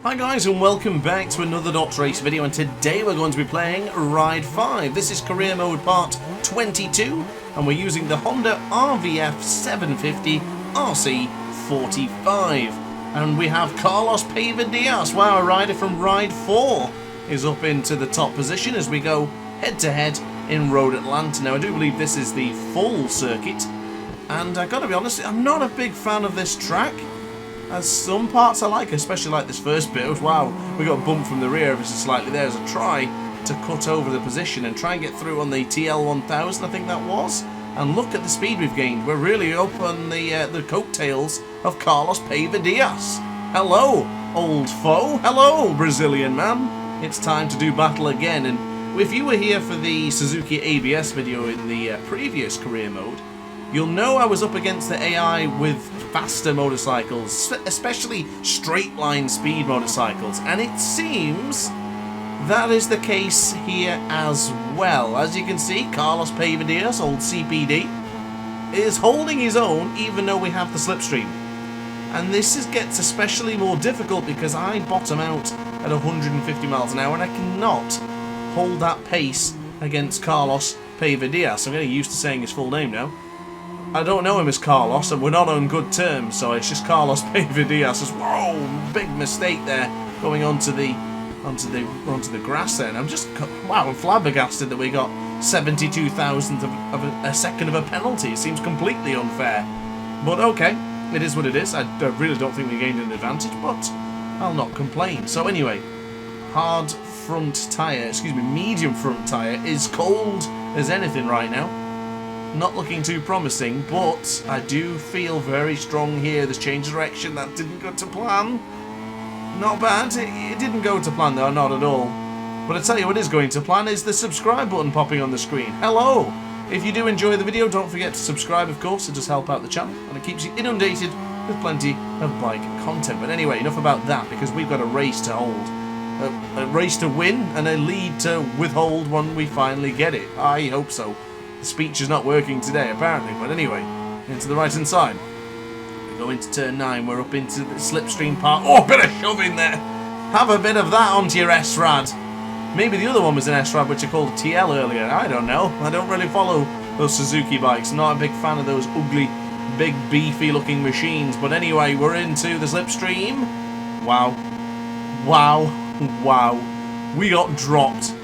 Hi guys and welcome back to another DrAce video, and today we're going to be playing Ride 5. This is career mode part 22 and we're using the Honda RVF750 RC45. And we have Carlos Diaz, wow, a rider from Ride 4 is up into the top position as we go head to head in Road Atlanta. Now I do believe this is the full circuit, and I gotta be honest, I'm not a big fan of this track. As some parts I like, especially like this first bit. Wow, we got bumped from the rear ever so slightly there as a try to cut over the position and try and get through on the TL1000, I think that was. And look at the speed we've gained. We're really up on the coattails of Carlos Diaz. Hello, old foe. Hello, Brazilian man. It's time to do battle again. And if you were here for the Suzuki ABS video in the previous career mode, you'll know I was up against the AI with faster motorcycles, especially straight line speed motorcycles, and it seems that is the case here as well. As you can see, Carlos Diaz, old CPD, is holding his own even though we have the slipstream. And this gets especially more difficult because I bottom out at 150 miles an hour and I cannot hold that pace against Carlos Diaz. I'm getting used to saying his full name now. I don't know him as Carlos, and we're not on good terms, so it's just Carlos Diaz. Whoa, big mistake there, going onto the grass there. And I'm just, wow, I'm flabbergasted that we got 72 thousandths of a second of a penalty. It seems completely unfair, but okay, it is what it is. I really don't think we gained an advantage, but I'll not complain. So anyway, medium front tyre is cold as anything right now. Not looking too promising, but I do feel very strong here. This change of direction, that didn't go to plan. Not bad. It didn't go to plan though, not at all. But I tell you what is going to plan is the subscribe button popping on the screen. Hello! If you do enjoy the video, don't forget to subscribe, of course. It does help out the channel and it keeps you inundated with plenty of bike content. But anyway, enough about that, because we've got a race to hold. A race to win and a lead to withhold when we finally get it. I hope so. The speech is not working today, apparently, but anyway, into the right-hand side. We go into turn 9, we're up into the slipstream part. Oh, a bit of shoving there. Have a bit of that onto your S-Rad. Maybe the other one was an S-Rad, which I called a TL earlier. I don't know. I don't really follow those Suzuki bikes. Not a big fan of those ugly, big, beefy-looking machines. But anyway, we're into the slipstream. Wow. Wow. Wow. We got dropped.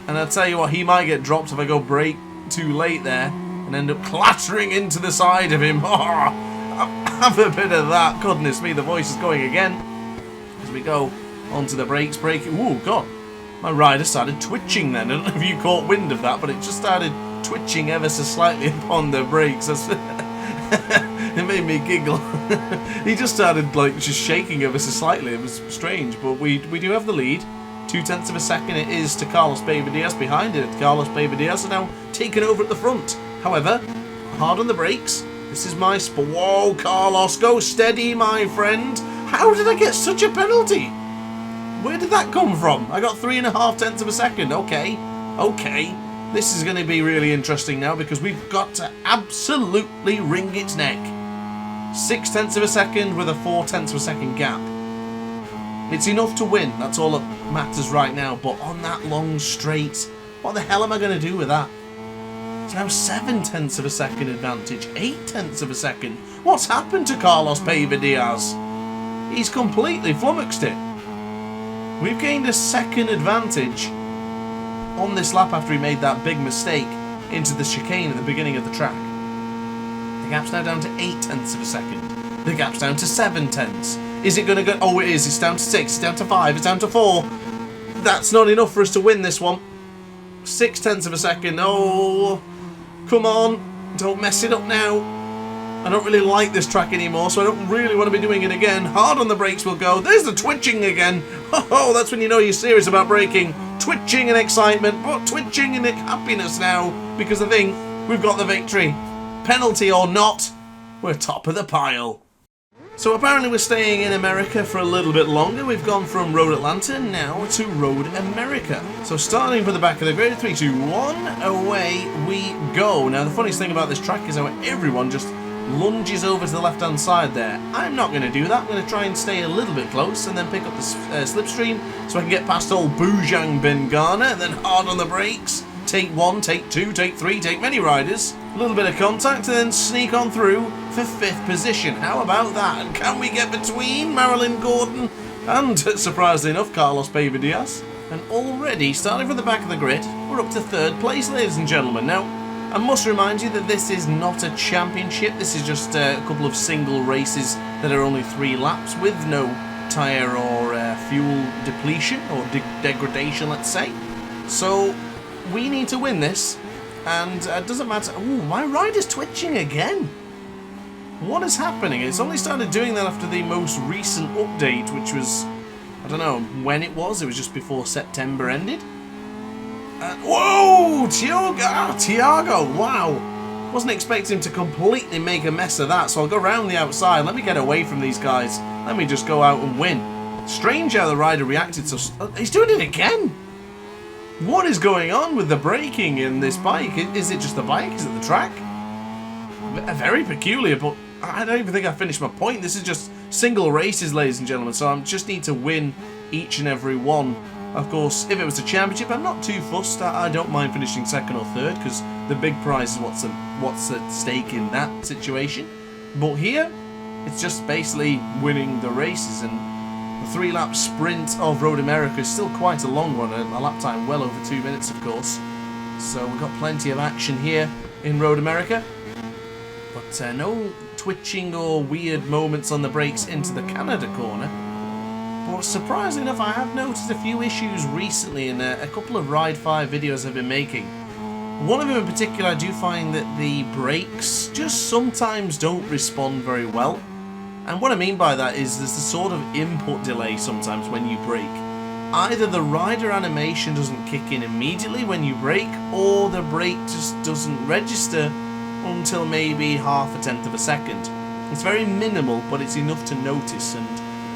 And I'll tell you what, he might get dropped if I go brake too late there and end up clattering into the side of him. Oh, have a bit of that. Goodness me, the voice is going again as we go onto the brakes. Braking. Ooh, God, my rider started twitching then. I don't know if you caught wind of that, but it just started twitching ever so slightly upon the brakes. It made me giggle. He just started like just shaking ever so slightly. It was strange, but we do have the lead. 0.2 of a second it is to Carlos Diaz behind it. Carlos Diaz are now taken over at the front. However, hard on the brakes. This is my whoa, Carlos, go steady, my friend. How did I get such a penalty? Where did that come from? I got 3.5 of a second. Okay. This is going to be really interesting now because we've got to absolutely wring its neck. 0.6 of a second with a 0.4 of a second gap. It's enough to win, that's all that matters right now, but on that long straight, what the hell am I going to do with that? It's now 0.7 of a second advantage, 0.8 of a second. What's happened to Carlos Diaz? He's completely flummoxed it. We've gained a second advantage on this lap after he made that big mistake into the chicane at the beginning of the track. The gap's now down to 0.8 of a second. The gap's down to 0.7. Is it going to go? Oh, it is. It's down to 6. It's down to 5. It's down to 4. That's not enough for us to win this one. 0.6 of a second. Oh, come on. Don't mess it up now. I don't really like this track anymore, so I don't really want to be doing it again. Hard on the brakes we'll go. There's the twitching again. Oh, that's when you know you're serious about braking. Twitching and excitement, but twitching and happiness now, because I think we've got the victory. Penalty or not, we're top of the pile. So apparently we're staying in America for a little bit longer. We've gone from Road Atlanta now to Road America. So starting from the back of the grid, 3, 2, 1, away we go. Now the funniest thing about this track is how everyone just lunges over to the left-hand side there. I'm not going to do that. I'm going to try and stay a little bit close and then pick up the slipstream so I can get past old Boojang Bengana and then hard on the brakes. Take 1, take 2, take 3, take many riders. A little bit of contact and then sneak on through for 5th position. How about that? And can we get between Marilyn Gordon and, surprisingly enough, Carlos Diaz? And already, starting from the back of the grid, we're up to 3rd place, ladies and gentlemen. Now, I must remind you that this is not a championship. This is just a couple of single races that are only 3 laps with no tyre or fuel depletion or degradation, let's say. So we need to win this, and it doesn't matter. Ooh, my rider's twitching again. What is happening? It's only started doing that after the most recent update, which was, I don't know when it was just before September ended. Whoa! Tiago! Wow! Wasn't expecting him to completely make a mess of that, so I'll go around the outside. Let me get away from these guys. Let me just go out and win. Strange how the rider reacted so... he's doing it again! What is going on with the braking in this bike? Is it just the bike? Is it the track? Very peculiar, but I don't even think I finished my point. This is just single races, ladies and gentlemen, so I just need to win each and every one. Of course, if it was a championship, I'm not too fussed. I don't mind finishing 2nd or 3rd, because the big prize is what's at stake in that situation. But here, it's just basically winning the races, and the 3-lap sprint of Road America is still quite a long one, a lap time well over 2 minutes, of course. So we've got plenty of action here in Road America. But no twitching or weird moments on the brakes into the Canada corner. But surprisingly enough, I have noticed a few issues recently in a couple of Ride 5 videos I've been making. One of them in particular, I do find that the brakes just sometimes don't respond very well. And what I mean by that is there's a sort of input delay sometimes when you brake. Either the rider animation doesn't kick in immediately when you brake, or the brake just doesn't register until maybe half a tenth of a second. It's very minimal, but it's enough to notice, and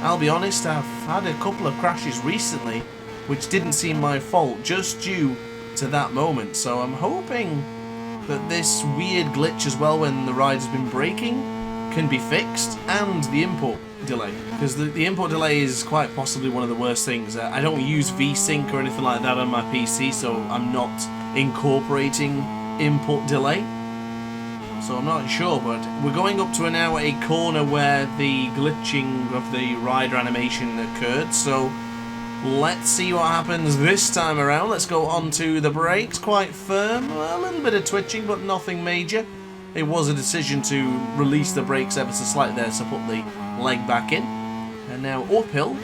I'll be honest, I've had a couple of crashes recently which didn't seem my fault, just due to that moment. So I'm hoping that this weird glitch as well when the rider's been braking can be fixed, and the input delay, because the input delay is quite possibly one of the worst things. I don't use VSync or anything like that on my PC, so I'm not incorporating input delay. So I'm not sure, but we're going up to now a corner where the glitching of the rider animation occurred, so let's see what happens this time around. Let's go on to the brakes, quite firm, a little bit of twitching, but nothing major. It was a decision to release the brakes ever so slightly there, so put the leg back in. And now uphill,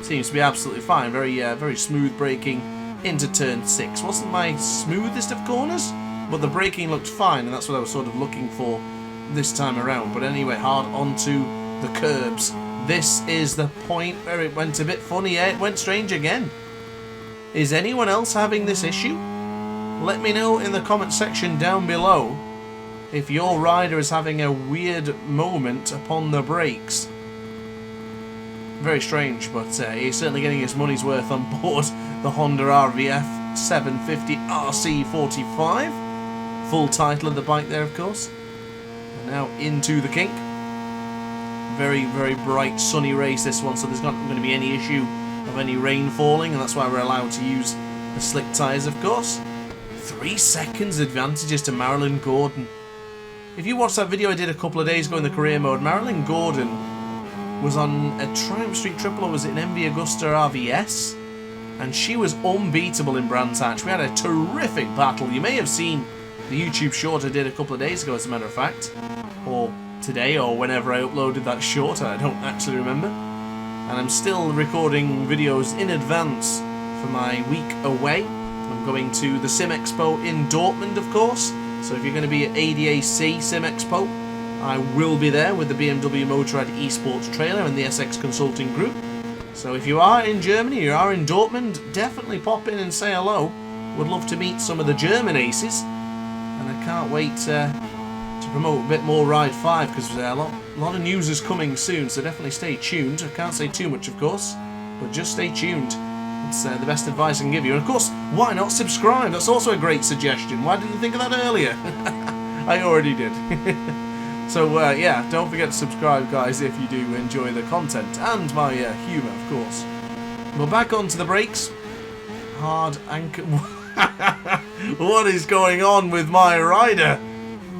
seems to be absolutely fine, very smooth braking into turn 6. Wasn't my smoothest of corners, but the braking looked fine, and that's what I was sort of looking for this time around. But anyway, hard onto the curbs. This is the point where it went a bit funny. Yeah, it went strange again. Is anyone else having this issue? Let me know in the comment section down below if your rider is having a weird moment upon the brakes. Very strange, but he's certainly getting his money's worth on board the Honda RVF750 RC45. Full title of the bike there, of course. And now into the kink. Very, very bright, sunny race this one, so there's not going to be any issue of any rain falling, and that's why we're allowed to use the slick tyres, of course. 3 seconds advantages to Marilyn Gordon. If you watched that video I did a couple of days ago in the career mode, Marilyn Gordon was on a Triumph Street Triple, or was it an MV Agusta RVS? And she was unbeatable in Brands Hatch. We had a terrific battle. You may have seen the YouTube short I did a couple of days ago, as a matter of fact, or today, or whenever I uploaded that short, I don't actually remember. And I'm still recording videos in advance for my week away. I'm going to the Sim Expo in Dortmund, of course, so if you're going to be at ADAC Sim Expo, I will be there with the BMW Motorrad Esports trailer and the SX Consulting Group. So if you are in Germany, you are in Dortmund, definitely pop in and say hello. Would love to meet some of the German aces. And I can't wait to promote a bit more Ride 5, because a lot of news is coming soon, so definitely stay tuned. I can't say too much, of course, but just stay tuned. It's the best advice I can give you. And of course, why not subscribe? That's also a great suggestion. Why didn't you think of that earlier? I already did. So yeah, don't forget to subscribe, guys, if you do enjoy the content and my humour, of course. We're back onto the brakes. Hard anchor. What is going on with my rider?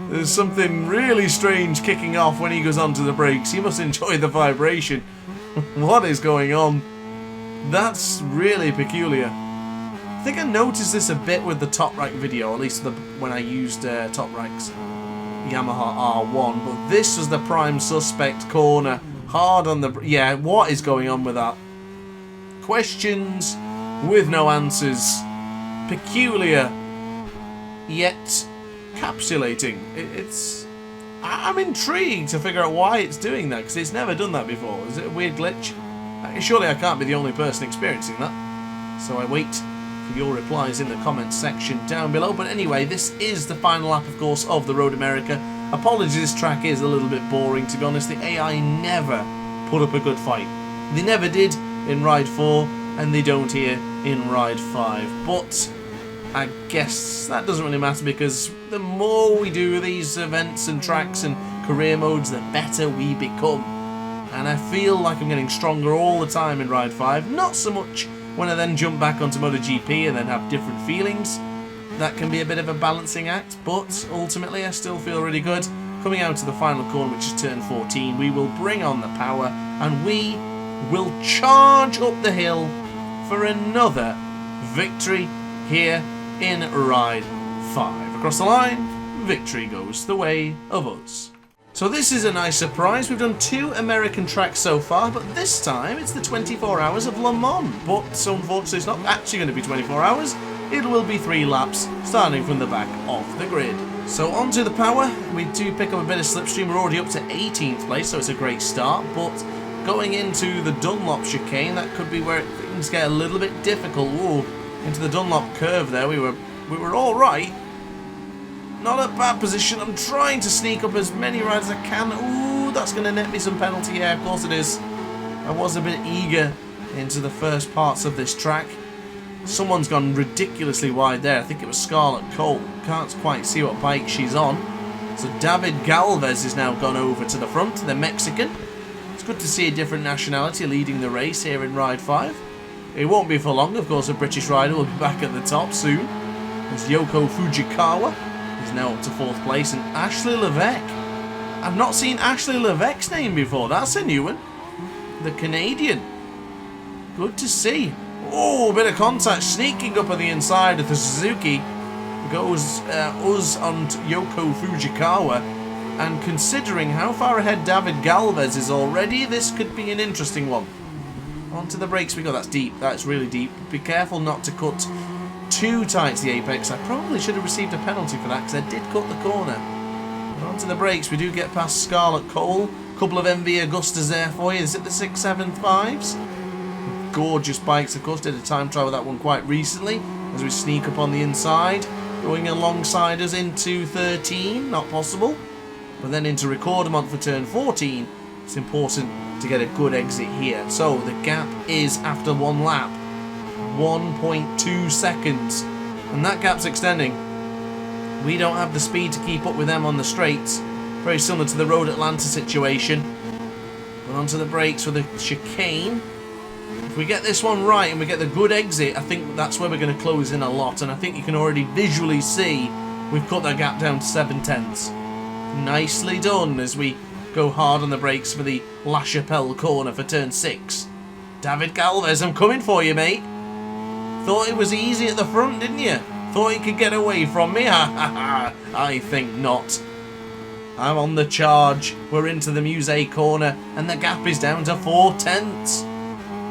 There's something really strange kicking off when he goes onto the brakes. He must enjoy the vibration. What is going on? That's really peculiar. I think I noticed this a bit with the Top Rack video, at least when I used Top Rack's Yamaha R1, but this was the prime suspect corner. Hard on the... Yeah, what is going on with that? Questions with no answers. Peculiar, yet capsulating. I'm intrigued to figure out why it's doing that, because it's never done that before. Is it a weird glitch? Surely I can't be the only person experiencing that. So I wait for your replies in the comments section down below. But anyway, this is the final lap, of course, of the Road America. Apologies, this track is a little bit boring, to be honest. The AI never put up a good fight. They never did in Ride 4, and they don't here in Ride 5. But I guess that doesn't really matter, because the more we do these events and tracks and career modes, the better we become. And I feel like I'm getting stronger all the time in Ride 5. Not so much when I then jump back onto MotoGP and then have different feelings. That can be a bit of a balancing act, but ultimately I still feel really good. Coming out to the final corner, which is turn 14, we will bring on the power and we will charge up the hill for another victory here in Ride 5. Across the line, victory goes the way of us. So this is a nice surprise. We've done 2 American tracks so far, but this time it's the 24 hours of Le Mans. But so unfortunately it's not actually going to be 24 hours. It will be 3 laps, starting from the back of the grid. So onto the power. We do pick up a bit of slipstream. We're already up to 18th place, so it's a great start. But going into the Dunlop chicane, that could be where things get a little bit difficult. Ooh, into the Dunlop curve there. We were all right. Not a bad position. I'm trying to sneak up as many rides as I can. Ooh, that's going to net me some penalty. Yeah, of course it is. I was a bit eager into the first parts of this track. Someone's gone ridiculously wide there. I think it was Scarlett Cole. Can't quite see what bike she's on. So David Galvez has now gone over to the front, the Mexican. It's good to see a different nationality leading the race here in Ride 5. It won't be for long, of course. A British rider will be back at the top soon. There's Yoko Fujikawa. He's now up to 4th place, and Ashley Levesque. I've not seen Ashley Levesque's name before. That's a new one. The Canadian. Good to see. Oh, a bit of contact sneaking up on the inside of the Suzuki. Goes us on Yoko Fujikawa. And considering how far ahead David Galvez is already, this could be an interesting one. Onto the brakes we go. That's deep. That's really deep. Be careful not to cut too tight to the apex. I probably should have received a penalty for that, because I did cut the corner. But onto the brakes, we do get past Scarlett Cole. Couple of MV Augustas there for you. Is it the 675s? Gorgeous bikes, of course. Did a time trial with that one quite recently. As we sneak up on the inside, going alongside us into 13. Not possible. But then into Recordamont for turn 14. It's important to get a good exit here. So the gap is, after 1 lap, 1.2 seconds, and that gap's extending. We don't have the speed to keep up with them on the straights. Very similar to the Road Atlanta situation. But onto the brakes for the chicane. If we get this one right and we get the good exit, I think that's where we're going to close in a lot, and I think you can already visually see we've cut that gap down to 7/10. Nicely done as we go hard on the brakes for the La Chapelle corner for turn 6. David Galvez, I'm coming for you, mate. Thought it was easy at the front, didn't you? Thought you could get away from me? Ha ha ha. I think not. I'm on the charge. We're into the Musée corner, and the gap is down to 4/10.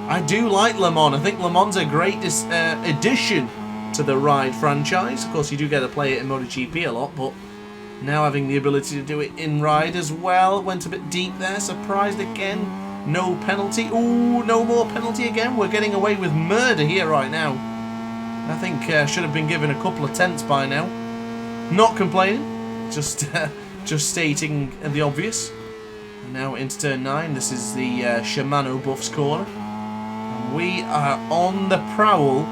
I do like Le Mans. I think Le Mans a great addition to the Ride franchise. Of course, you do get to play it in MotoGP a lot, but now having the ability to do it in Ride as well. Went a bit deep there. Surprised again. No penalty. Ooh, no more penalty again. We're getting away with murder here right now. I think should have been given a couple of tenths by now. Not complaining. Just stating the obvious. And now into turn 9. This is the Shimano Buffs corner. And we are on the prowl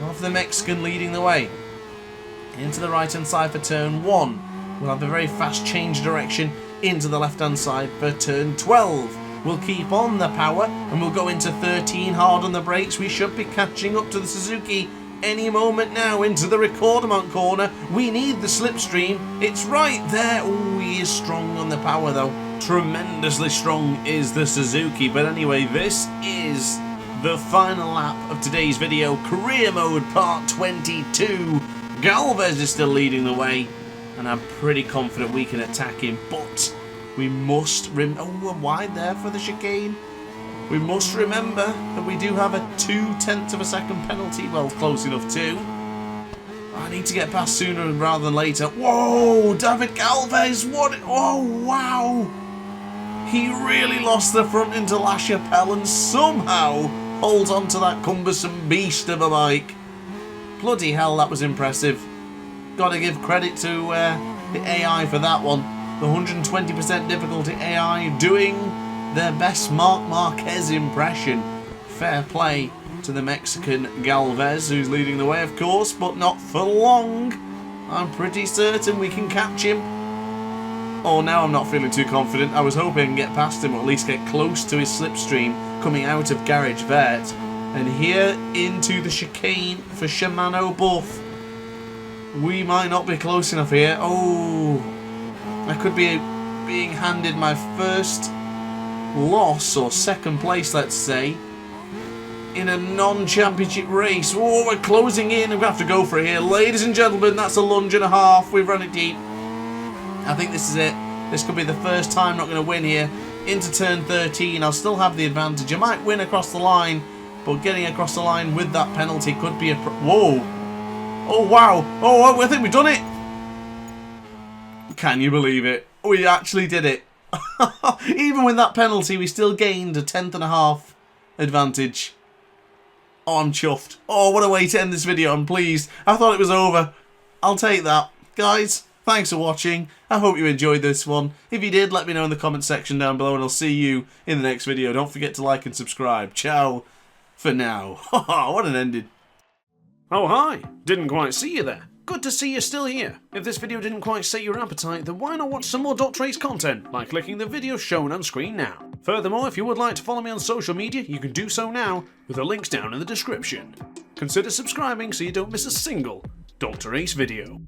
of the Mexican leading the way. Into the right hand side for turn 1. We'll have a very fast change direction into the left-hand side for turn 12. We'll keep on the power and we'll go into 13 hard on the brakes. We should be catching up to the Suzuki any moment now into the Recordamont corner. We need the slipstream. It's right there. Oh, he is strong on the power though. Tremendously strong is the Suzuki. But anyway, this is the final lap of today's video. Career mode part 22. Galvez is still leading the way, and I'm pretty confident we can attack him, but we must oh, we're wide there for the chicane. We must remember that we do have a 0.2 of a second penalty. Well, close enough too. I need to get past sooner rather than later. Whoa, David Galvez, what? Oh, wow. He really lost the front into La Chapelle and somehow holds on to that cumbersome beast of a bike. Bloody hell, that was impressive. Got to give credit to the AI for that one. The 120% difficulty AI doing their best Marc Marquez impression. Fair play to the Mexican Galvez, who's leading the way, of course, but not for long. I'm pretty certain we can catch him. Oh, now I'm not feeling too confident. I was hoping I can get past him, or at least get close to his slipstream coming out of Garage Vert. And here into the chicane for Shimano Buff. We might not be close enough here. Oh, I could be being handed my first loss, or second place, let's say, in a non-championship race. Oh, we're closing in. I'm going to have to go for it here. Ladies and gentlemen, that's a lunge and a half. We've run it deep. I think this is it. This could be the first time I'm not going to win here. Into turn 13, I'll still have the advantage. I might win across the line, but getting across the line with that penalty could be a... Whoa. Oh, wow. Oh, I think we've done it. Can you believe it? We actually did it. Even with that penalty, we still gained a 1/10.5 advantage. Oh, I'm chuffed. Oh, what a way to end this video. I'm pleased. I thought it was over. I'll take that. Guys, thanks for watching. I hope you enjoyed this one. If you did, let me know in the comment section down below, and I'll see you in the next video. Don't forget to like and subscribe. Ciao for now. What an ending. Oh, hi. Didn't quite see you there. Good to see you're still here. If this video didn't quite set your appetite, then why not watch some more DrAce content by clicking the video shown on screen now. Furthermore, if you would like to follow me on social media, you can do so now with the links down in the description. Consider subscribing so you don't miss a single DrAce video.